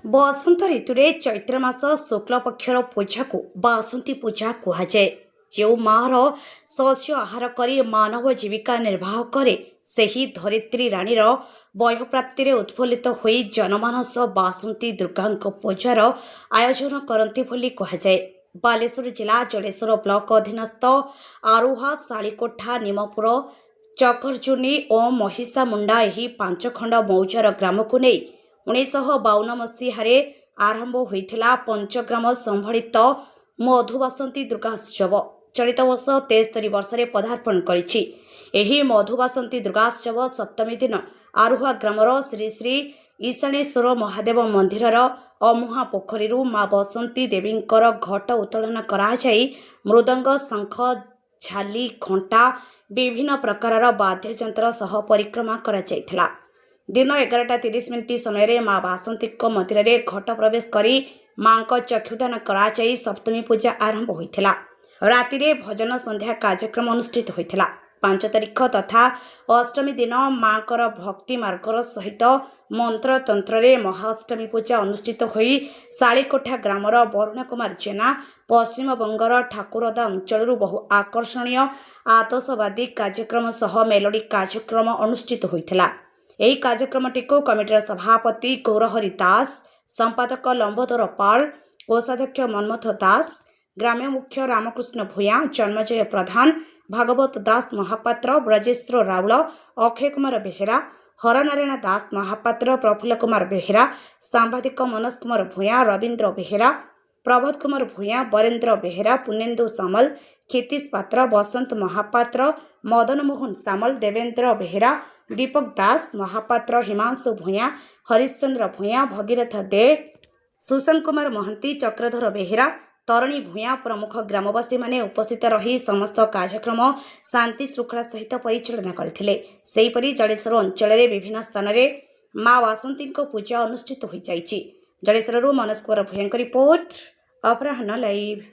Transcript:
बसंत ऋतु चैत्र मास शुक्ल पक्षर पूजा को बासंती पूजा कहुए। जो मार शस्य आहार कर मानव जीविका निर्वाह करे सही धरित्री रानीर वयप्राप्ति उत्फुल्लित हो जनमानस बासंती दुर्गा पूजार आयोजन करती बोली कहुए। बालेश्वर जिला जलेश्वर ब्लॉक अधीनस्थ आरुहा शालीकोठा निमपुर चकरजुनी और महिषा मुंडा यही 5 खंड मौजार ग्राम को नहीं 1952 मसीहारे आरंभ होइथिला पंचग्राम संभलित मधुबासंती दुर्गाोत्सव चलित वर्ष 73 वर्ष पदार्पण करिछि। एही मधुबासंती दुर्गाोत्सव सप्तमी दिन आरुहा ग्रामर श्री श्री ईशानेश्वर महादेव मंदिरर अमुहा पोखरी माँ बसंती देवींकर घट उत्तोलन कराई मृदंग शंख झाली घंटा विभिन्न प्रकारर वाद्ययंत्र सह परिक्रमा कराଯାଇଥିଲା। दिन 11:30 समय माँ बासंती मंदिर में घट प्रवेश करी माँ चक्षुदान कराई सप्तमी पूजा आरंभ होइथिला। रातिरे भजन संध्या कार्यक्रम अनुष्ठित होइथिला। 5 तारिख तथा अष्टमी दिन माँ भक्ति मार्गर सहित मंत्र तंत्र महाअष्टमी पूजा अनुष्ठित होई शालीकोठा ग्रामर वरुण कुमार जेना पश्चिम बंगर ठाकुरदा अंचल बहु आकर्षणीय आतशबादी कार्यक्रम सह मेलोडी कार्यक्रम अनुष्ठित होइथिला। यही कार्यक्रमटी को कमिटीर सभापति गौरहरि दास, संपादक लंबोदर पाल, कोषाध्यक्ष मनमथ दास, ग्राम्य मुख्य रामकृष्ण भूया, जन्मजय प्रधान, भागवत दास महापात्र, ब्रजेश्वर राउल, अक्षय कुमार बेहेरा, हरनारायण दास महापात्र, प्रफुल्ल कुमार बेहेरा, सांबादिक मनोज कुमार भूया, रवींद्र बेहेरा, प्रबोध कुमार भूया, बरेन्द्र बेहेरा, पुनेन्दु सामल, क्षितिश पात्र, बसंत महापात्र, मदन मोहन सामल, देवेंद्र बेहेरा, दीपक दास महापात्र, हिमांशु भूया, हरिश्चंद्र भूया, भगीरथ दे, सुषम कुमार महंती, चक्रधर बेहेरा, तरणी भूया प्रमुख ग्रामवासी माने उपस्थित रही समस्त कार्यक्रम शांति श्रृंखला सहित परिचालना करथिले। सेहीपरि जलेश्वर अंचल विभिन्न स्थान में माँ बासंती पूजा अनुष्ठित हो जाइछि। जलेश्वर मनोज कुमार भूया रिपोर्ट अपराह्न लाइव।